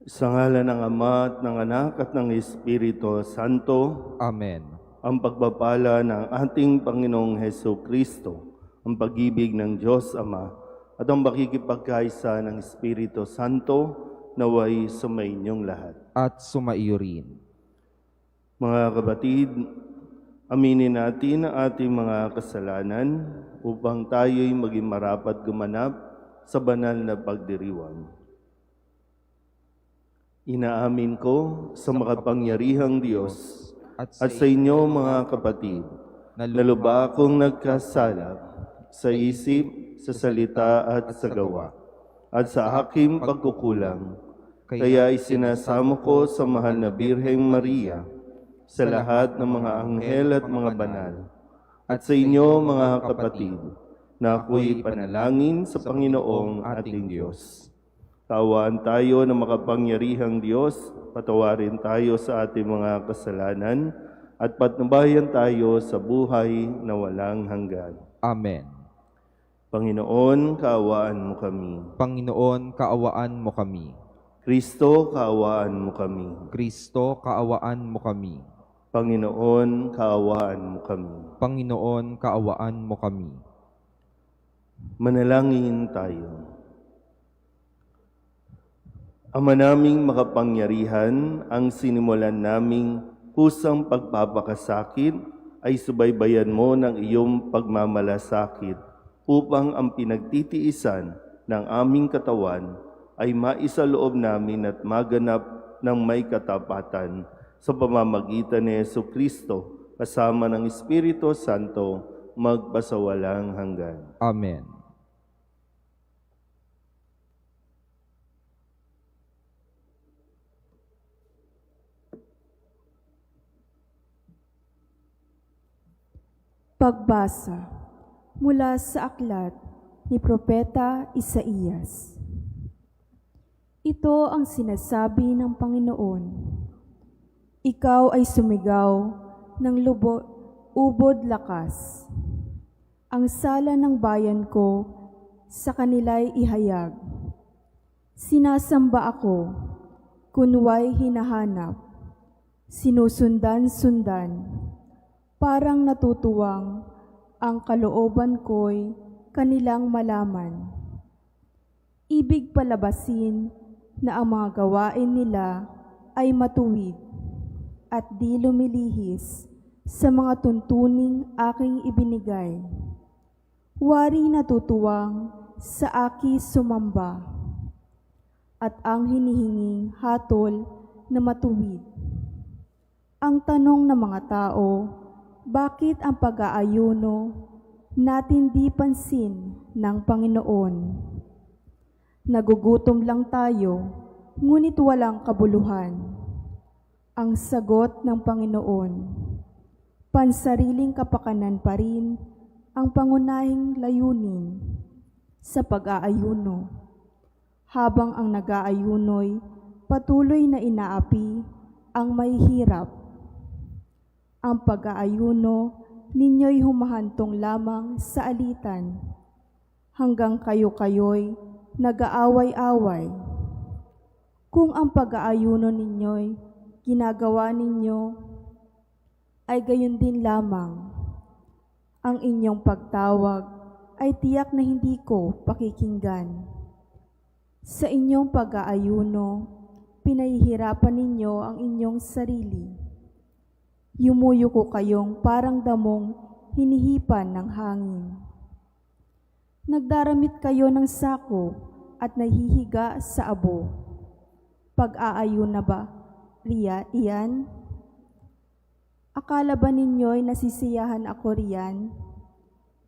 Sa ngalan ng Ama at ng Anak at ng Espiritu Santo, Amen. ang pagpapala ng ating Panginoong Heso Kristo, ang pag-ibig ng Diyos Ama, at ang pakikipagkaisa ng Espiritu Santo naway sumainyong lahat. At sumaiyo rin. Mga kapatid, aminin natin ang ating mga kasalanan upang tayo'y maging marapat gumanap sa banal na pagdiriwang. Inaamin ko sa makapangyarihang Diyos at sa inyo mga kapatid, na lubha akong nagkasala sa isip, sa salita at sa gawa, at sa aking pagkukulang. Kaya isinasamo ko sa mahal na Birheng Maria, sa lahat ng mga anghel at mga banal, at sa inyo mga kapatid, na ako'y panalangin sa Panginoong ating Diyos. Kaawaan tayo ng makapangyarihang Diyos, patawarin tayo sa ating mga kasalanan, at patnubayan tayo sa buhay na walang hanggan. Amen. Panginoon, kaawaan mo kami. Panginoon, kaawaan mo kami. Kristo, kaawaan mo kami. Kristo, kaawaan mo kami. Panginoon, kaawaan mo kami. Panginoon, kaawaan mo kami. Manalangin tayo. Ama naming makapangyarihan, ang sinimulan naming kusang pagpapakasakit ay subaybayan mo ng iyong pagmamalasakit upang ang pinagtitiisan ng aming katawan ay maisaloob namin at maganap ng may katapatan sa pamamagitan ni Jesucristo kasama ng Espiritu Santo magpasawalang hanggan. Amen. Pagbasa mula sa aklat ni Propeta Isaías. Ito ang sinasabi ng Panginoon. Ikaw ay sumigaw ng ubod lakas. Ang sala ng bayan ko sa kanila'y ihayag. Sinasamba ako, kunway hinahanap. Sinusundan-sundan. Parang natutuwang ang kalooban ko'y kanilang malaman. Ibig palabasin na ang mga gawain nila ay matuwid at di lumilihis sa mga tuntuning aking ibinigay. Wari natutuwang sa aki sumamba at ang hinihinging hatol na matuwid. Ang tanong ng mga tao, bakit ang pag-aayuno natin di pansin ng Panginoon? Nagugutom lang tayo, ngunit walang kabuluhan. Ang sagot ng Panginoon, pansariling kapakanan pa rin ang pangunahing layunin sa pag-aayuno. Habang ang nag-aayuno'y patuloy na inaapi ang may hirap. Ang pag-aayuno ninyo'y humahantong lamang sa alitan, hanggang kayo-kayo'y nag-aaway-away. Kung ang pag-aayuno ninyo'y ginagawa ninyo, ay gayon din lamang. Ang inyong pagtawag ay tiyak na hindi ko pakikinggan. Sa inyong pag-aayuno, pinahihirapan ninyo ang inyong sarili. Yumuyuko kayong parang damong hinihipan ng hangin. Nagdaramit kayo ng sako at nahihiga sa abo. Pag-aayun na ba iyan? Akala ba ninyo'y nasisiyahan ako riyan?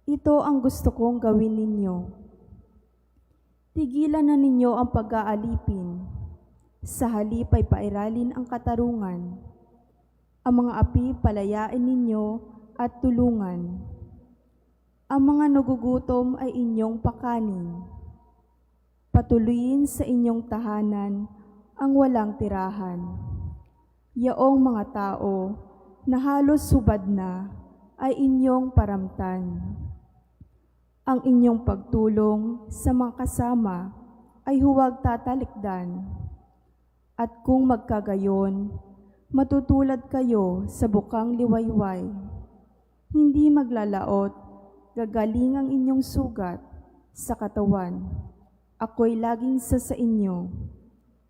Ito ang gusto kong gawin ninyo. Tigilan na ninyo ang pag-aalipin. Sa halip ay pairalin ang katarungan. Ang mga api palayain ninyo at tulungan. Ang mga nagugutom ay inyong pakanin. Patuloyin sa inyong tahanan ang walang tirahan. Yaong mga tao na halos hubad na ay inyong paramtan. Ang inyong pagtulong sa mga kasama ay huwag tatalikdan. At kung magkagayon, matutulad kayo sa bukang liwayway. Hindi maglalaot, gagaling ang inyong sugat sa katawan. Ako'y laging sa inyo.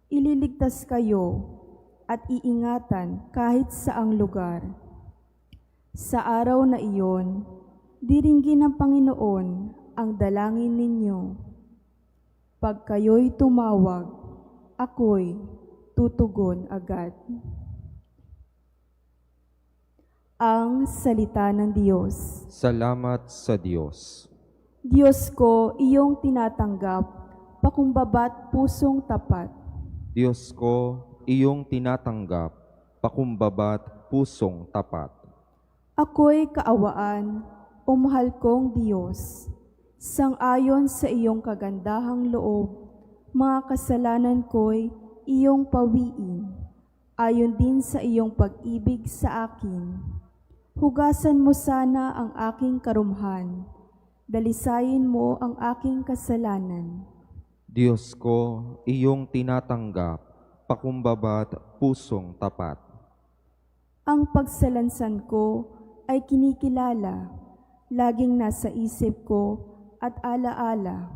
Ililigtas kayo at iingatan kahit saang lugar. Sa araw na iyon, diringgin ng Panginoon ang dalangin ninyo. Pag kayo'y tumawag, ako'y tutugon agad. Ang salita ng Diyos. Salamat sa Diyos. Diyos ko, iyong tinatanggap, pakumbaba't pusong tapat. Diyos ko, iyong tinatanggap, pakumbaba't pusong tapat. Ako'y kaawaan, o mahal kong Diyos, sang-ayon sa iyong kagandahang loob, mga kasalanan ko'y iyong pawiin, ayon din sa iyong pag-ibig sa akin. Hugasan mo sana ang aking karumhan, dalisayin mo ang aking kasalanan. Diyos ko, iyong tinatanggap, pakumbaba't pusong tapat. Ang pagsalansan ko ay kinikilala, laging nasa isip ko at alaala.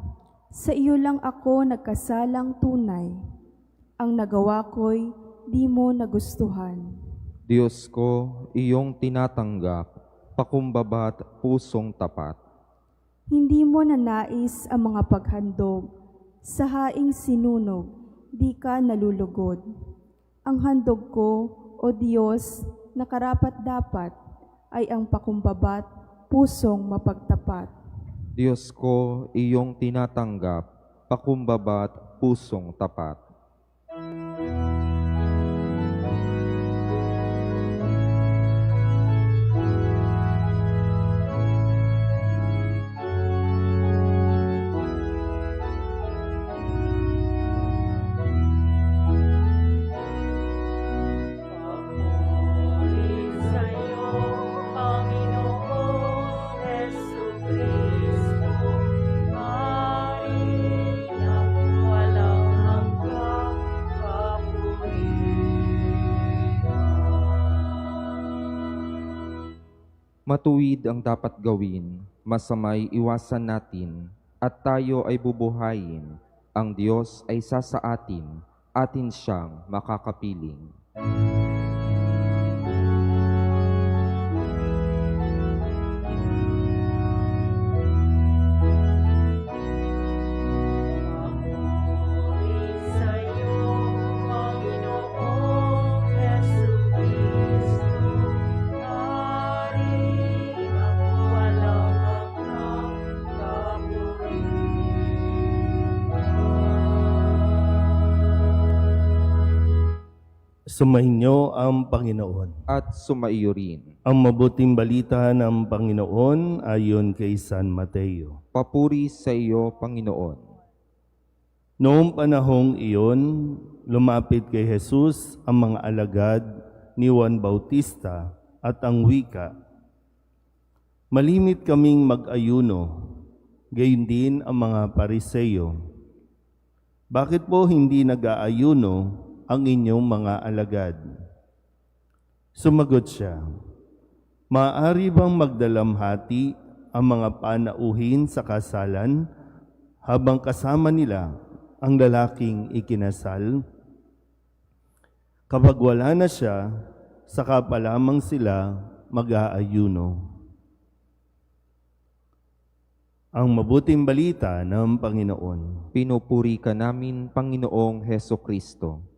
Sa iyo lang ako nagkasalang tunay, ang nagawa ko'y di mo nagustuhan. Diyos ko, iyong tinatanggap, pakumbaba't pusong tapat. Hindi mo nanais ang mga paghandog, sa haing sinunog, di ka nalulugod. Ang handog ko, o Diyos, na karapat-dapat, ay ang pakumbaba't pusong mapagtapat. Diyos ko, iyong tinatanggap, pakumbaba't pusong tapat. Matuwid ang dapat gawin, masamay iwasan natin, at tayo ay bubuhayin. Ang Diyos ay sasaatin, atin siyang makakapiling. Sumainyo ang Panginoon. At sumaiyo rin. Ang mabuting balita ng Panginoon ayon kay San Mateo. Papuri sa iyo, Panginoon. Noong panahong iyon, lumapit kay Jesus ang mga alagad ni Juan Bautista at ang wika, "Malimit kaming mag-ayuno, gayon din ang mga Pariseyo. Bakit po hindi nag-aayuno ang inyong mga alagad?" Sumagot siya, "Maaari bang magdalamhati ang mga panauhin sa kasalan habang kasama nila ang lalaking ikinasal? Kapag wala na siya, saka pa lamang sila mag-aayuno." Ang mabuting balita ng Panginoon. Pinupuri ka namin, Panginoong Heso Kristo.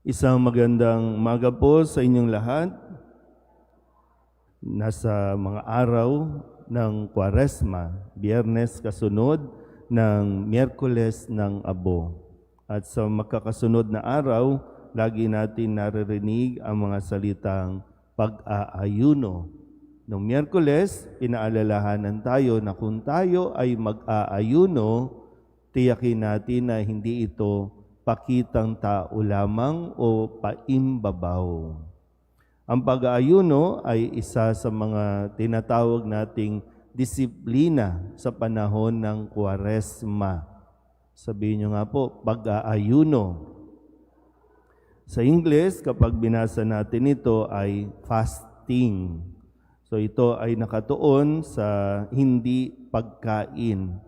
Isang magandang umaga po sa inyong lahat. Nasa mga araw ng Kwaresma, Biyernes kasunod ng Miyerkules ng Abo. At sa magkakasunod na araw, lagi natin naririnig ang mga salitang pag-aayuno. Noong Miyerkules, pinaalalahanan tayo na kung tayo ay mag-aayuno, tiyakin natin na hindi ito pakitang tao lamang o paimbabaw. Ang pag-aayuno ay isa sa mga tinatawag nating disiplina sa panahon ng Kwaresma. Sabihin nyo nga po, pag-aayuno. Sa Ingles, kapag binasa natin ito ay fasting. So ito ay nakatuon sa hindi pagkain.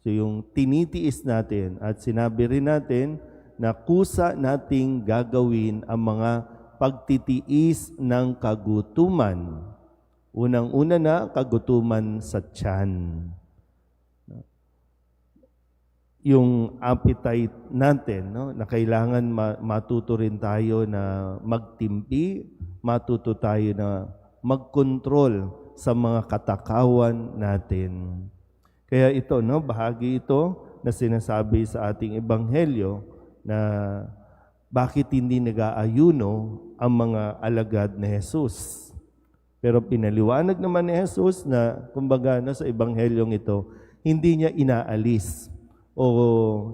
So yung tinitiis natin at sinabi rin natin na kusa nating gagawin ang mga pagtitiis ng kagutuman. Unang-una na, kagutuman sa tiyan. Yung appetite natin, no, na kailangan matuto rin tayo na magtimpi, matuto tayo na magkontrol sa mga katakawan natin. Kaya ito, no, bahagi ito na sinasabi sa ating ebanghelyo na bakit hindi nag-aayuno ang mga alagad ni Jesus. Pero pinaliwanag naman ni Jesus na, kumbaga, no, sa ebanghelyong ito, hindi niya inaalis o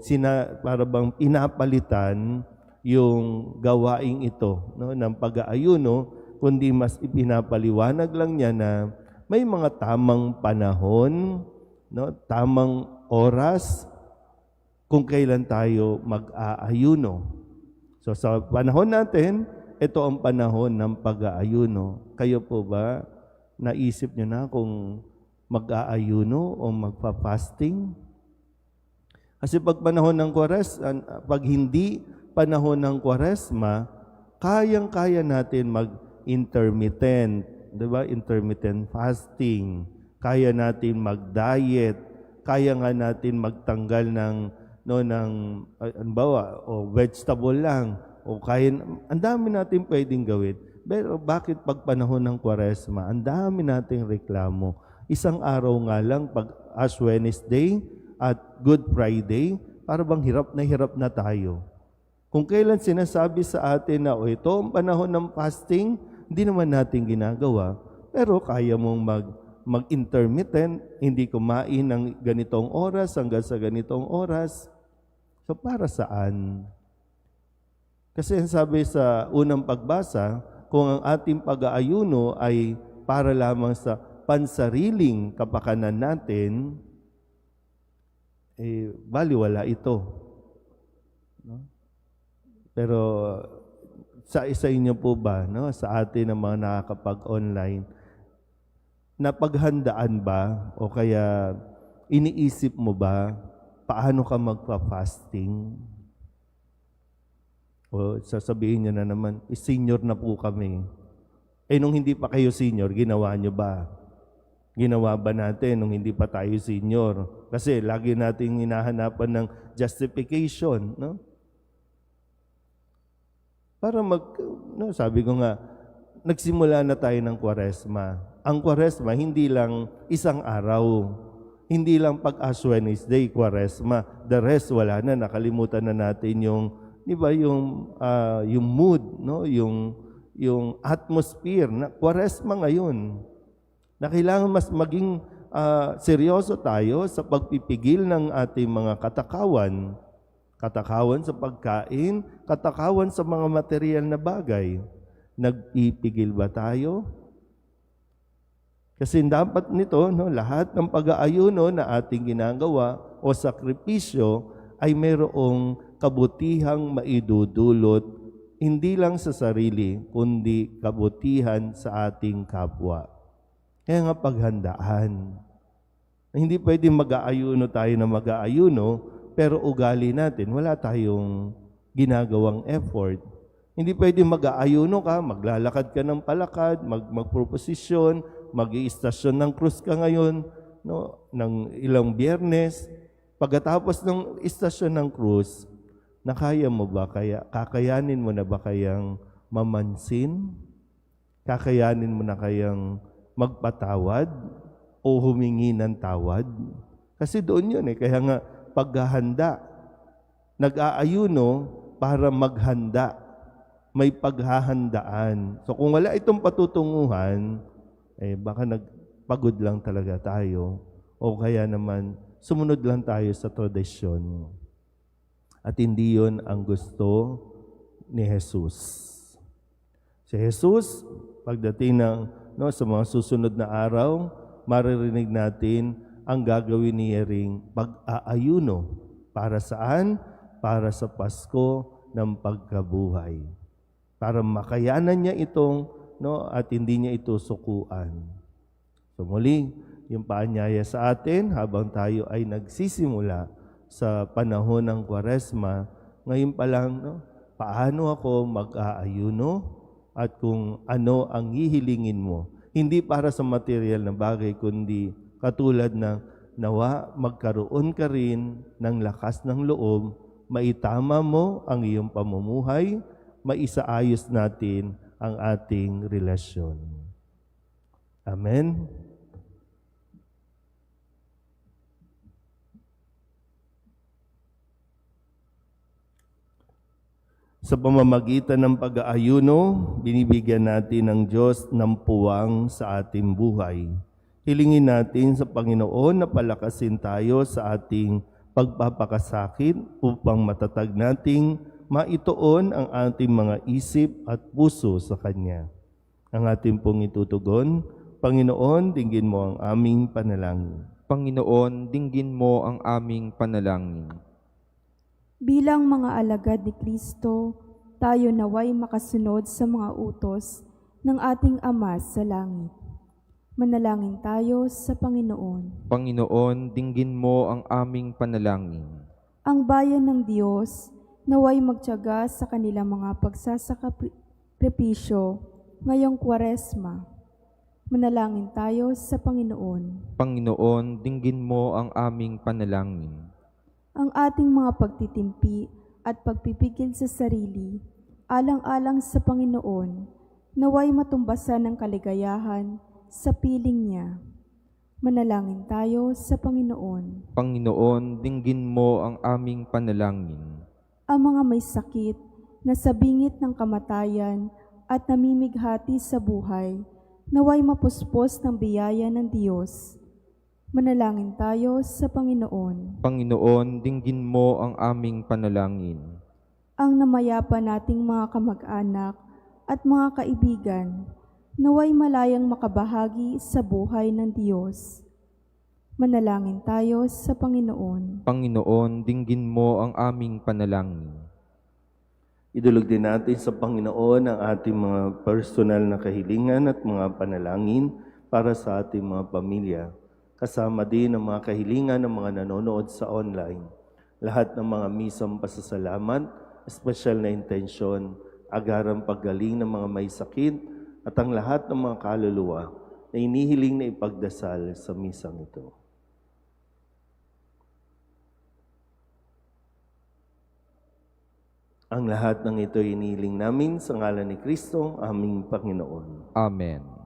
para bang pinapalitan yung gawaing ito, no, ng pag-aayuno, kundi mas ipinapaliwanag lang niya na may mga tamang panahon, no, tamang oras kung kailan tayo mag-aayuno. So sa panahon natin, ito ang panahon ng pag-aayuno. Kayo po ba, naisip niyo na kung mag-aayuno o magpa-fasting? Kasi pag panahon ng pag hindi panahon ng Kwaresma, kayang-kaya natin mag-intermittent, 'di ba? Intermittent fasting. Kaya natin mag-diet, kaya nga natin magtanggal ng halimbawa, o vegetable lang, o kaya ang dami natin pwedeng gawin. Pero bakit pag panahon ng Kwaresma, ang dami nating reklamo? Isang araw nga lang, pag Ash Wednesday at Good Friday, para bang hirap na tayo. Kung kailan sinasabi sa atin na, ito ang panahon ng fasting, hindi naman natin ginagawa, pero kaya mong mag-intermittent, hindi kumain ng ganitong oras hanggang sa ganitong oras. So para saan? Kasi sabi sa unang pagbasa, kung ang ating pag-aayuno ay para lamang sa pansariling kapakanan natin, baliwala ito. No? Pero sa inyo po ba, no, sa atin ng mga nakakapag-online, napaghandaan ba o kaya iniisip mo ba paano ka magpa-fasting? O sasabihin niyo na naman, senior na po kami. Nung hindi pa kayo senior, ginawa niyo ba? Ginawa ba natin nung hindi pa tayo senior? Kasi lagi nating hinahanapan ng justification, no? Para sabi ko nga, nagsimula na tayo ng Kwaresma. Ang Kwaresma, hindi lang isang araw. Hindi lang pag Ash Wednesday, Kwaresma. The rest, wala na. Nakalimutan na natin yung, di ba, yung mood, no? Yung atmosphere na Kwaresma ngayon. Na kailangan mas maging seryoso tayo sa pagpipigil ng ating mga katakawan. Katakawan sa pagkain, katakawan sa mga material na bagay. Nagpipigil ba tayo? Kasi dapat nito, no, lahat ng pag-aayuno na ating ginagawa o sakripisyo ay mayroong kabutihang maidudulot, hindi lang sa sarili, kundi kabutihan sa ating kapwa. Kaya nga paghandaan. Hindi pwedeng mag-aayuno tayo na mag-aayuno, pero ugali natin, wala tayong ginagawang effort. Hindi pwedeng mag-aayuno ka, maglalakad ka ng palakad, magproposisyon, mag-iistasyon ng krus ka ngayon, no, ng ilang Biyernes. Pagkatapos ng istasyon ng krus, nakaya mo ba kakayanin mo na ba kayang mamansin? Kakayanin mo na kayang magpatawad o humingi ng tawad? Kasi doon yun kaya nga paghahanda, nag-aayuno para maghanda, may paghahandaan. So kung wala itong patutunguhan, baka nagpagod lang talaga tayo o kaya naman sumunod lang tayo sa tradisyon. At hindi yun ang gusto ni Jesus. Si Jesus, pagdating sa mga susunod na araw, maririnig natin ang gagawin niya ring pag-aayuno. Para saan? Para sa Pasko ng pagkabuhay. para makayanan niya itong at hindi niya ito sukuan. So muli, yung paanyaya sa atin habang tayo ay nagsisimula sa panahon ng Kwaresma, ngayon pa lang, paano ako mag-aayuno at kung ano ang hihilingin mo. Hindi para sa material na bagay, kundi katulad ng nawa magkaroon ka rin ng lakas ng loob, maitama mo ang iyong pamumuhay, maisaayos natin ang ating relasyon. Amen. Sa pamamagitan ng pag-aayuno, binibigyan natin ng Diyos ng puwang sa ating buhay. Hilingin natin sa Panginoon na palakasin tayo sa ating pagpapakasakit upang matatag nating maituon ang ating mga isip at puso sa Kanya. Ang ating pong itutugon, Panginoon, dinggin mo ang aming panalangin. Panginoon, dinggin mo ang aming panalangin. Bilang mga alagad ni Kristo, tayo naway makasunod sa mga utos ng ating Ama sa langit. Manalangin tayo sa Panginoon. Panginoon, dinggin mo ang aming panalangin. Ang bayan ng Diyos naway magtiyaga sa kanilang mga pagsasakripisyo ngayong Kwaresma. Manalangin tayo sa Panginoon. Panginoon, dinggin mo ang aming panalangin. Ang ating mga pagtitimpi at pagpipigil sa sarili, alang-alang sa Panginoon, naway matumbasan ng kaligayahan sa piling niya. Manalangin tayo sa Panginoon. Panginoon, dinggin mo ang aming panalangin. Ang mga may sakit na sa bingit ng kamatayan at namimighati sa buhay, naway mapuspos ng biyaya ng Diyos. Manalangin tayo sa Panginoon. Panginoon, dinggin mo ang aming panalangin. Ang namayapa nating mga kamag-anak at mga kaibigan, naway malayang makabahagi sa buhay ng Diyos. Manalangin tayo sa Panginoon. Panginoon, dinggin mo ang aming panalangin. Idulog din natin sa Panginoon ang ating mga personal na kahilingan at mga panalangin para sa ating mga pamilya. Kasama din ang mga kahilingan ng mga nanonood sa online. Lahat ng mga misang pasasalamat, espesyal na intensyon, agarang paggaling ng mga may sakit, at ang lahat ng mga kaluluwa na inihiling na ipagdasal sa misang ito. Ang lahat ng ito inihiling namin sa ngalan ni Kristo, aming Panginoon. Amen.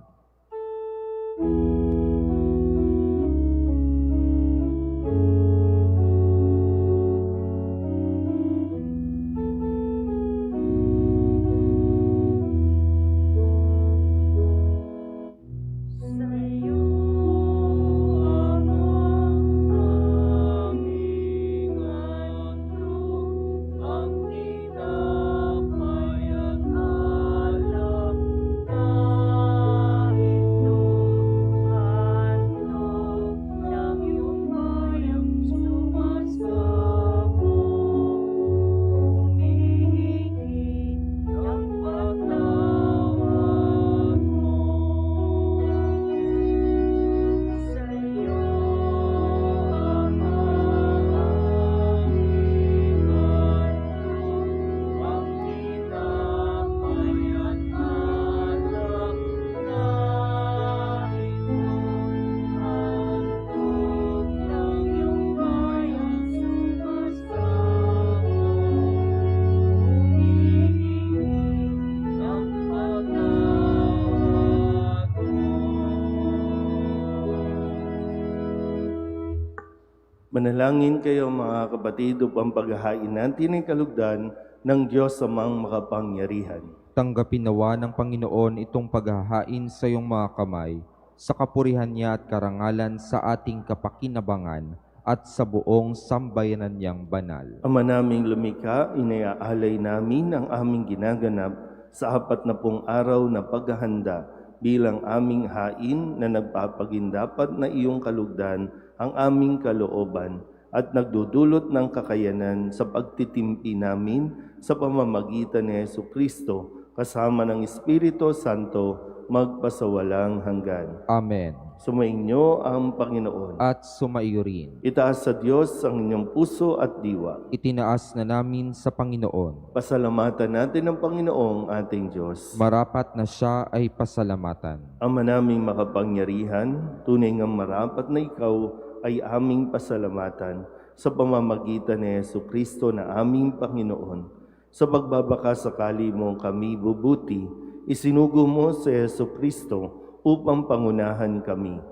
Manalangin kayo mga kapatid upang paghahain natin ang kalugdan ng Diyos amang makapangyarihan. Tanggapin nawa ng Panginoon itong paghahain sa iyong mga kamay, sa kapurihan niya at karangalan sa ating kapakinabangan at sa buong sambayanan niyang banal. Ama naming lumikha, inaalay namin ang aming ginaganap sa 40 araw na paghahanda bilang aming hain na nagpapagindapat na iyong kalugdan ang aming kalooban at nagdudulot ng kakayanan sa pagtitimpi namin sa pamamagitan ni Jesucristo kasama ng Espiritu Santo, magpasawalang hanggan. Amen. Sumainyo ang Panginoon. At sumaiyo rin. Itaas sa Diyos ang inyong puso at diwa. Itinaas na namin sa Panginoon. Pasalamatan natin ang Panginoong ating Diyos. Marapat na siya ay pasalamatan. Ama naming makapangyarihan, tunay ngang marapat na ikaw ay aming pasalamatan sa pamamagitan ni Jesucristo na aming Panginoon. Sa pagbabaka sakali mo kami bubuti, isinugo mo si Jesucristo upang pangunahan kami.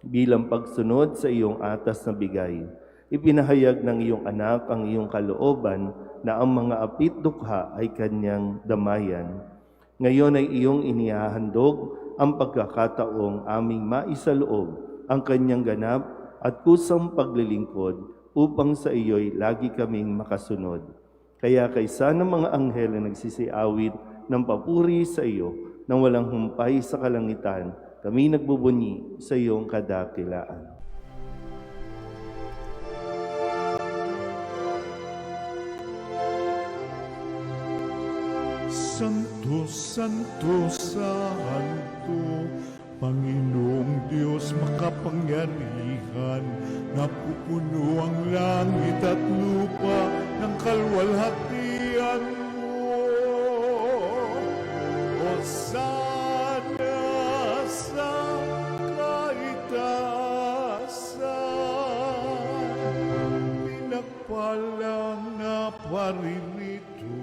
Bilang pagsunod sa iyong atas na bigay, ipinahayag ng iyong anak ang iyong kalooban na ang mga apit dukha ay kanyang damayan. Ngayon ay iyong inihahandog ang pagkakataong aming maisaloob ang kanyang ganap at kusang paglilingkod upang sa iyo'y lagi kaming makasunod. Kaya kaysa ng mga anghel na nagsisiawit ng papuri sa iyo nang walang humpay sa kalangitan, kami nagbubunyi sa iyong kadakilaan. Santo, Santo, Santo, Panginoong Diyos makapangyarihan, napupuno ang langit at lupa ng kalwalhatian mo. Hosana sa kaitaasan, pinagpalang na paririto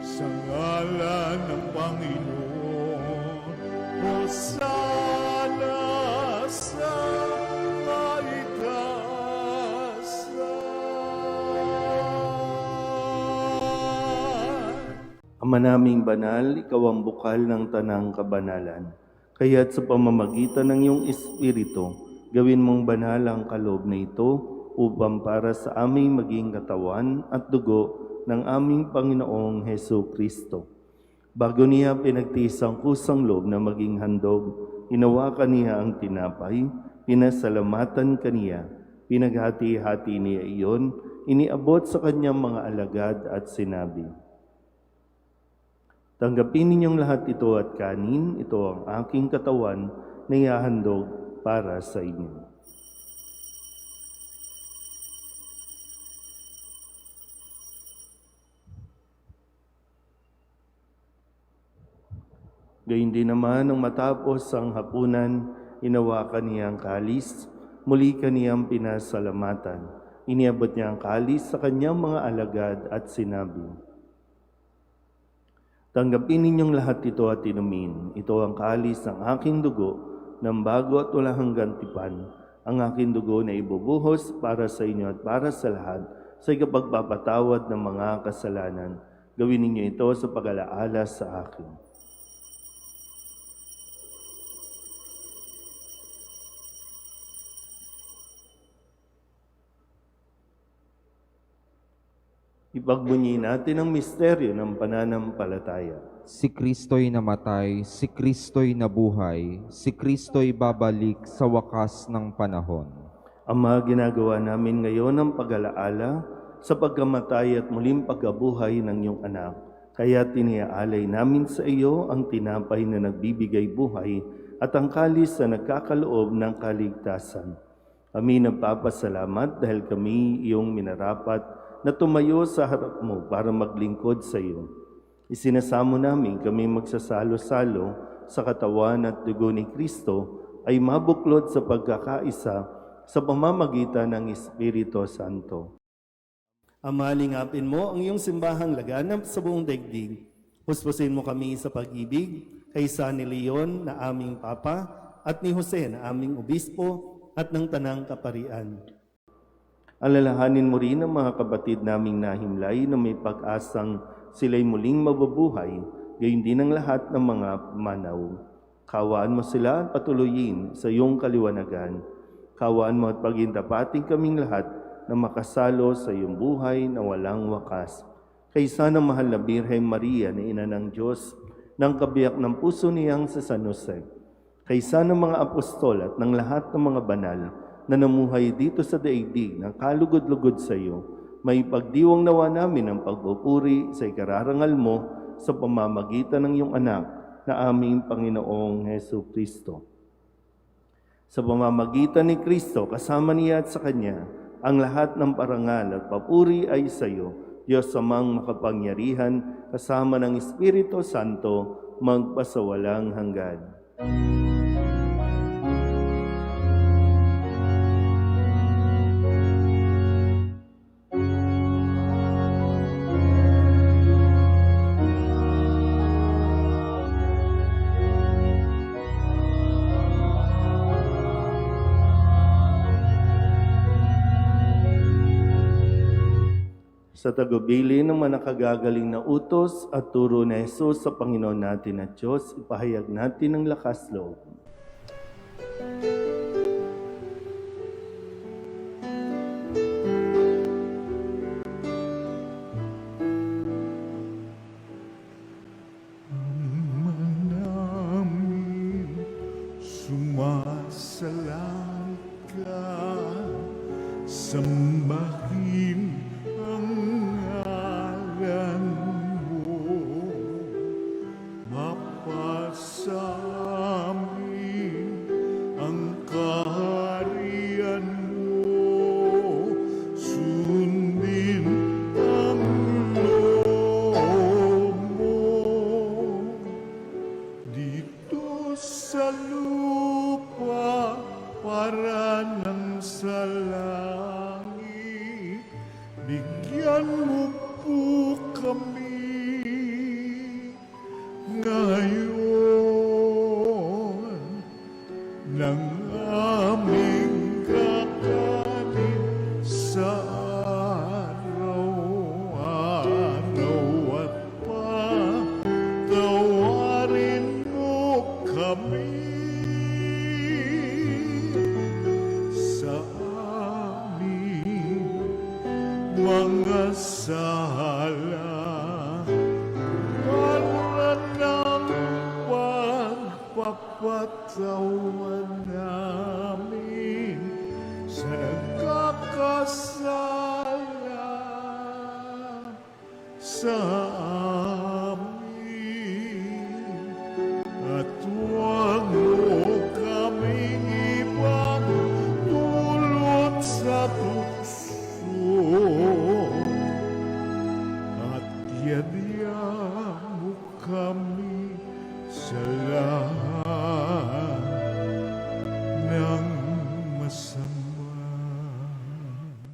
sa ngalan ng Panginoon. Hosana sa kaitaasan. Ama naming banal, ikaw ang bukal ng tanang kabanalan. Kaya't sa pamamagitan ng iyong Espiritu, gawin mong banal ang kaloob na ito upang para sa aming maging katawan at dugo ng aming Panginoong Hesu Kristo. Bago niya pinagtiis ang kusang loob na maging handog, hinawakan niya ang tinapay, pinasalamatan kaniya, pinaghati-hati niya iyon, iniabot sa kanyang mga alagad at sinabi, "Tanggapin ninyong lahat ito at kanin, ito ang aking katawan na ihahandog para sa inyo." Gayun din naman, nang matapos ang hapunan, hinawakan niya ang kalis, muli kaniyang pinasalamatan. Iniabot niya ang kalis sa kanyang mga alagad at sinabi, "Tanggapin ninyong lahat ito at inumin. Ito ang kalis ng aking dugo, ng bago at walang hanggang tipan. Ang aking dugo na ibubuhos para sa inyo at para sa lahat sa ikapagpapatawad ng mga kasalanan. Gawin ninyo ito sa pag-alaala sa akin." Ipagbunyi natin ang misteryo ng pananampalataya. Si Kristo'y namatay, si Kristo'y nabuhay, si Kristo'y babalik sa wakas ng panahon. Ama, ginagawa namin ngayon ang pag-alaala sa pagkamatay at muling pagkabuhay ng iyong anak. Kaya tiniaalay namin sa iyo ang tinapay na nagbibigay buhay at ang kalis na nagkakaloob ng kaligtasan. Kami nagpapasalamat dahil kami iyong minarapat na tumayo sa harap mo para maglingkod sa iyo. Isinasamo namin kami magsasalo-salo sa katawan at dugo ni Kristo ay mabuklod sa pagkakaisa sa pamamagitan ng Espiritu Santo. Ama, lingapin mo ang iyong simbahang laganap sa buong daigdig. Puspusin mo kami sa pag-ibig kaysa ni Leon na aming Papa at ni Jose na aming Obispo at ng Tanang Kaparian. Alalahanin mo rin ang mga kapatid naming nahimlay na may pag-asang sila'y muling mabubuhay, gayon din ang lahat ng mga manaw. Kawaan mo sila at patuloyin sa iyong kaliwanagan. Kawaan mo at pagindapating kaming lahat na makasalo sa iyong buhay na walang wakas. Kaysa ng mahal na Birheng Maria na Ina ng Diyos, ng kabiyak ng puso niyang sa San Jose, kaysa ng mga apostol at ng lahat ng mga banal na namuhay dito sa daigdig ng kalugod-lugod sa iyo, may pagdiwang nawa namin ang pagpupuri sa ikararangal mo sa pamamagitan ng iyong anak na aming Panginoong Hesu Kristo. Sa pamamagitan ni Kristo, kasama niya at sa Kanya, ang lahat ng parangal at papuri ay sa iyo, Diyos amang makapangyarihan, kasama ng Espiritu Santo, magpasawalang hanggan. Sa tagubili ng mga nakagagaling na utos at turo na Jesus sa Panginoon natin at Diyos, ipahayag natin ang lakas loob. namin sumasalang ka, sambahin ang ngalan mo, mapasamin ang kaharian mo, sundin ang loob mo dito sa lupa para nang sa langit. Bigyan mo po kami ngayon ng aming kakanin sa araw-araw at patawarin mo kami sa aming mga sala para ng pagpapatawad namin sa nagkakasala sa amin. At huwag mo kaming ipagdulot sa tukso, at yadya mo kami sa lahat ng masama.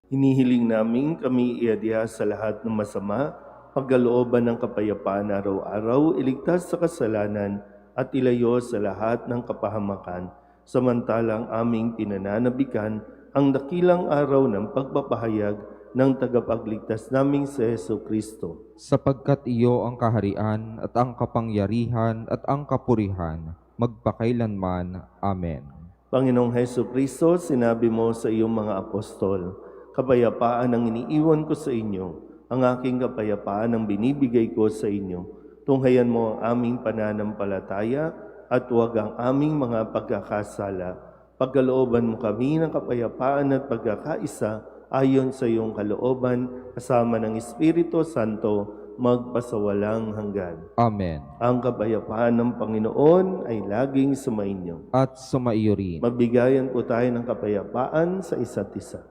Hinihiling namin kami iadya sa lahat ng masama, pagkalooban ng kapayapaan araw-araw, iligtas sa kasalanan at ilayo sa lahat ng kapahamakan, samantalang aming pinananabikan ang dakilang araw ng pagpapahayag ng tagapagligtas naming si Hesu Kristo. Sapagkat iyo ang kaharian at ang kapangyarihan at ang kapurihan, magpakailanman. Amen. Panginoong Hesu Kristo, sinabi mo sa iyong mga apostol, kapayapaan ang iniiwan ko sa inyo, ang aking kapayapaan ang binibigay ko sa inyo. Tunghayan mo ang aming pananampalataya at huwag ang aming mga pagkakasala. Pagkalooban mo kami ng kapayapaan at pagkakaisa ayon sa iyong kalooban, kasama ng Espiritu Santo, magpasawalang hanggan. Amen. Ang kapayapaan ng Panginoon ay laging sumainyo. At sumaiyo rin. Magbigayan po tayo ng kapayapaan sa isa't isa.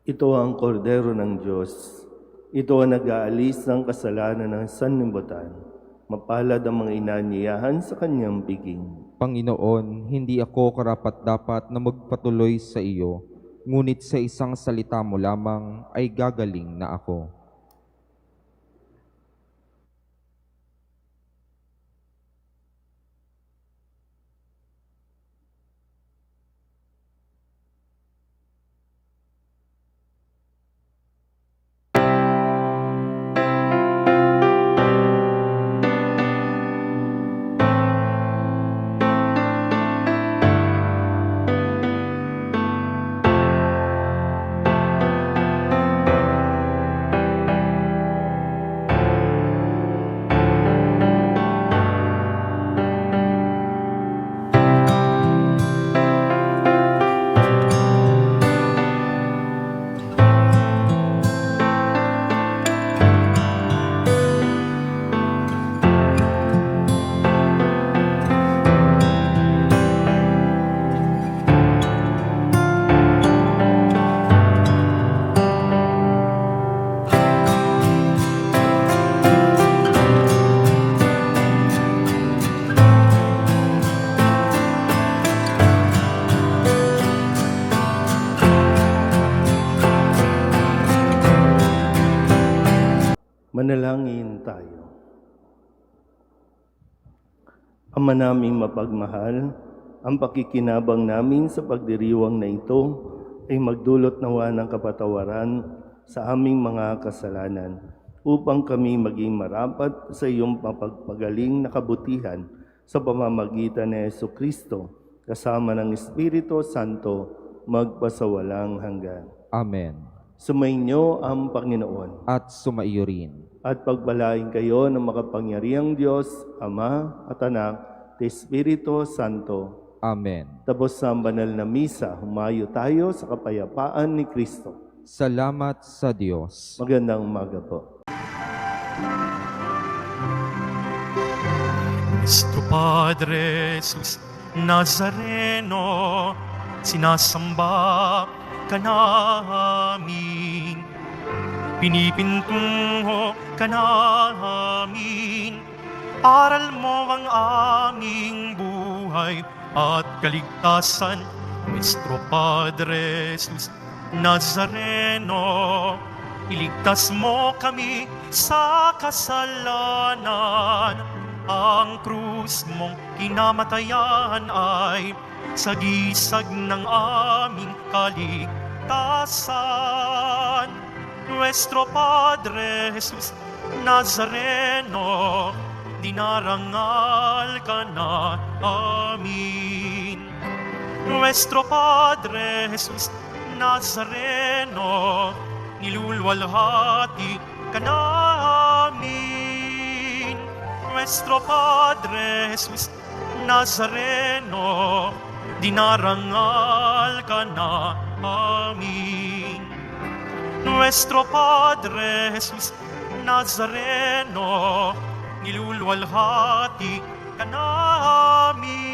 Ito ang kordero ng Diyos. Ito ang nag-aalis ng kasalanan ng sanlibutan. Mapalad ang mga inanyayahan sa kanyang biging. Panginoon, hindi ako karapat-dapat na magpatuloy sa iyo, ngunit sa isang salita mo lamang ay gagaling na ako. Manalangin tayo. Ama naming mapagmahal, ang pakikinabang namin sa pagdiriwang na ito ay magdulot nawa ng kapatawaran sa aming mga kasalanan upang kami maging marapat sa iyong mapagpagaling na kabutihan sa pamamagitan ni Jesucristo kasama ng Espiritu Santo magpasawalang hanggan. Amen. Sumainyo ang Panginoon. At sumaiyo rin. At pagpalain kayo ng makapangyarihang Diyos, Ama at Anak, at Espiritu Santo. Amen. Tapos sa banal na misa, humayo tayo sa kapayapaan ni Kristo. Salamat sa Diyos. Magandang umaga po. Nuestro Padre Jesus Nazareno, sinasamba ka namin, pinipintungo ka namin, aral mo ang aming buhay at kaligtasan. Nuestro Padre Jesus Nazareno, iligtas mo kami sa kasalanan. Ang krus mong kinamatayan ay sagisag ng aming kaligtasan. Nuestro Padre Jesus Nazareno, dinarangal ka na amin. Nuestro Padre Jesus Nazareno, nilulwalhati ka namin. Nuestro Padre Jesus Nazareno, dinarangal ka na amin. Nuestro Padre Jesus Nazareno, nilulwalhati ka namin.